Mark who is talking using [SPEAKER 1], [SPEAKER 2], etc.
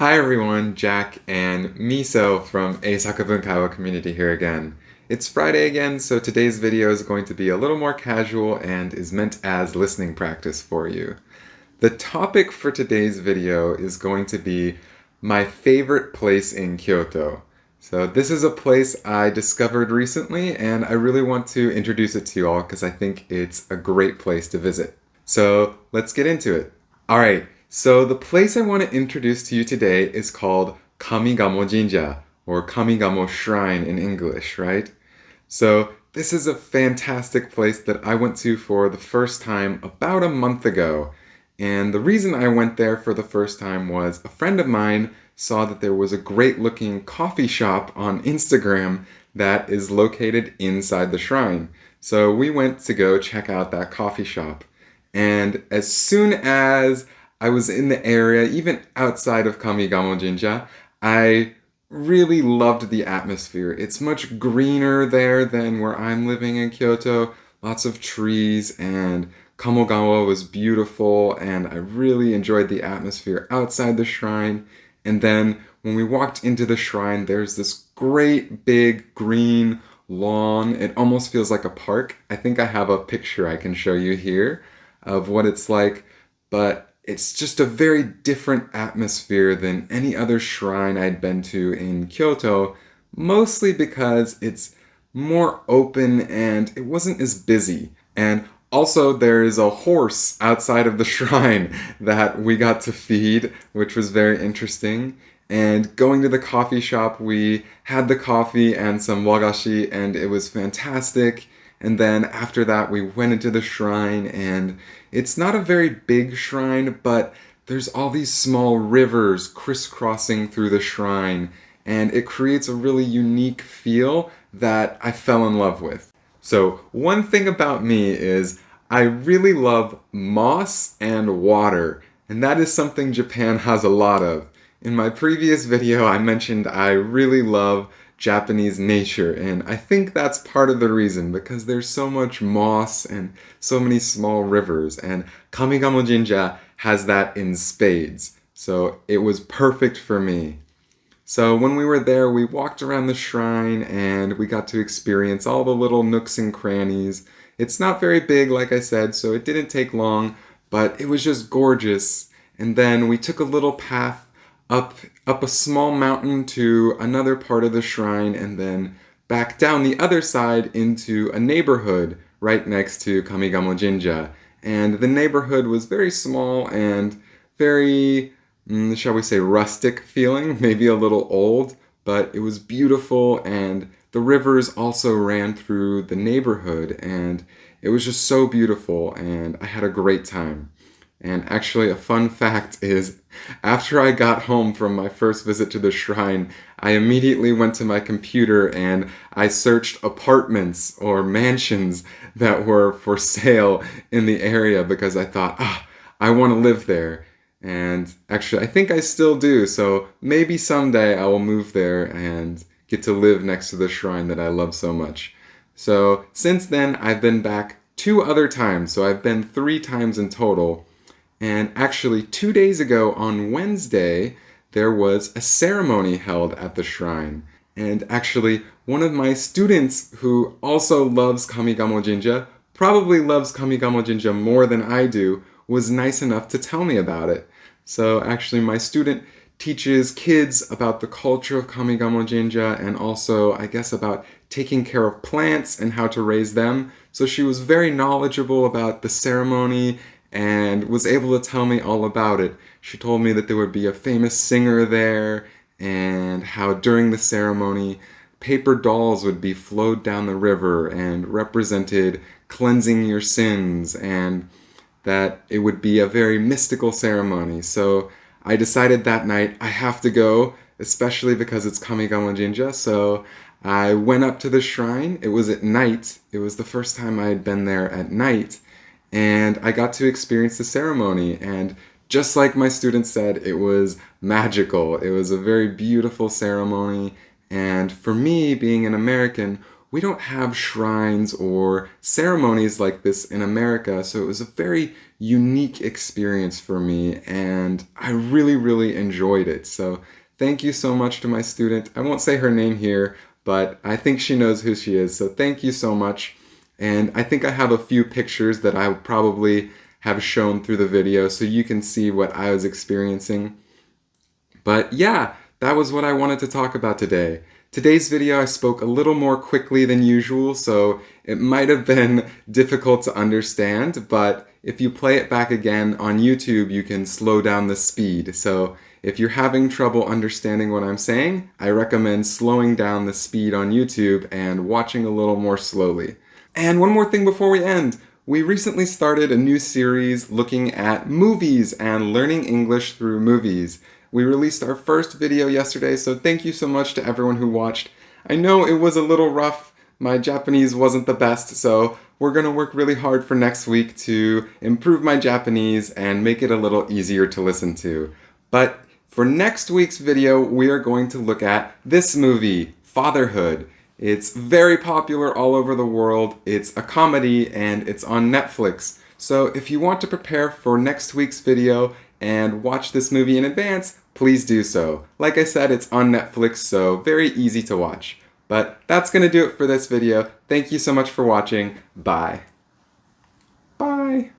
[SPEAKER 1] Hi everyone, Jack and Miso from英作文会話 community here again. It's Friday again, so today's video is going to be a little more casual and is meant as listening practice for you. The topic for today's video is going to be my favorite place in Kyoto. So this is a place I discovered recently and I really want to introduce it to you all because I think it's a great place to visit. So let's get into it. Alright, so the place I want to introduce to you today is called Kamigamo Jinja, or Kamigamo Shrine in English, right? So this is a fantastic place that I went to for the first time about a month ago. And the reason I went there for the first time was a friend of mine saw that there was a great looking coffee shop on Instagram that is located inside the shrine. So we went to go check out that coffee shop. And as soon as I was in the area, even outside of Kamigamo Jinja, I really loved the atmosphere. It's much greener there than where I'm living in Kyoto. Lots of trees, and Kamogawa was beautiful, and I really enjoyed the atmosphere outside the shrine. And then when we walked into the shrine, there's this great big green lawn. It almost feels like a park. I think I have a picture I can show you here of what it's like, but it's just a very different atmosphere than any other shrine I'd been to in Kyoto, mostly because it's more open and it wasn't as busy. And also there's a horse outside of the shrine that we got to feed, which was very interesting. And going to the coffee shop, we had the coffee and some wagashi, and it was fantastic. And then after that, we went into the shrine, and it's not a very big shrine, but there's all these small rivers crisscrossing through the shrine, and it creates a really unique feel that I fell in love with. So one thing about me is I really love moss and water, and that is something Japan has a lot of. In my previous video, I mentioned I really love Japanese nature, and I think that's part of the reason because there's so much moss and so many small rivers, and Kamigamo Jinja has that in spades, so it was perfect for me. So when we were there, we walked around the shrine and we got to experience all the little nooks and crannies. It's not very big, like I said, so it didn't take long, but it was just gorgeous. And then we took a little path up a small mountain to another part of the shrine, and then back down the other side into a neighborhood right next to Kamigamo Jinja. And the neighborhood was very small and very, shall we say, rustic feeling, maybe a little old, but it was beautiful, and the rivers also ran through the neighborhood, and it was just so beautiful, and I had a great time. And actually, a fun fact is, after I got home from my first visit to the shrine, I immediately went to my computer and I searched apartments or mansions that were for sale in the area because I thought, I want to live there. And actually, I think I still do, so maybe someday I will move there and get to live next to the shrine that I love so much. So since then, I've been back 2 other times, so I've been 3 times in total. And actually, 2 days ago on Wednesday, there was a ceremony held at the shrine. And actually, one of my students who also loves Kamigamo Jinja, probably loves Kamigamo Jinja more than I do, was nice enough to tell me about it. So actually, my student teaches kids about the culture of Kamigamo Jinja and also, I guess, about taking care of plants and how to raise them. So she was very knowledgeable about the ceremony and was able to tell me all about it. She told me that there would be a famous singer there, and how during the ceremony, paper dolls would be flowed down the river and represented cleansing your sins, and that it would be a very mystical ceremony. So I decided that night I have to go, especially because it's Kamigamo Jinja, so I went up to the shrine. It was at night. It was the first time I had been there at night. And I got to experience the ceremony, and just like my student said, it was magical. It was a very beautiful ceremony, and for me, being an American, we don't have shrines or ceremonies like this in America, so it was a very unique experience for me, and I really, really enjoyed it. So thank you so much to my student. I won't say her name here, but I think she knows who she is, so thank you so much. And I think I have a few pictures that I probably have shown through the video so you can see what I was experiencing. But yeah, that was what I wanted to talk about today. Today's video I spoke a little more quickly than usual, so it might have been difficult to understand, but if you play it back again on YouTube, you can slow down the speed. So if you're having trouble understanding what I'm saying, I recommend slowing down the speed on YouTube and watching a little more slowly. And one more thing before we end. We recently started a new series looking at movies and learning English through movies. We released our first video yesterday, so thank you so much to everyone who watched. I know it was a little rough. My Japanese wasn't the best, so we're going to work really hard for next week to improve my Japanese and make it a little easier to listen to. But for next week's video, we are going to look at this movie, Fatherhood. It's very popular all over the world. It's a comedy and it's on Netflix. So if you want to prepare for next week's video and watch this movie in advance, please do so. Like I said, it's on Netflix, so very easy to watch. But that's going to do it for this video. Thank you so much for watching. Bye. Bye.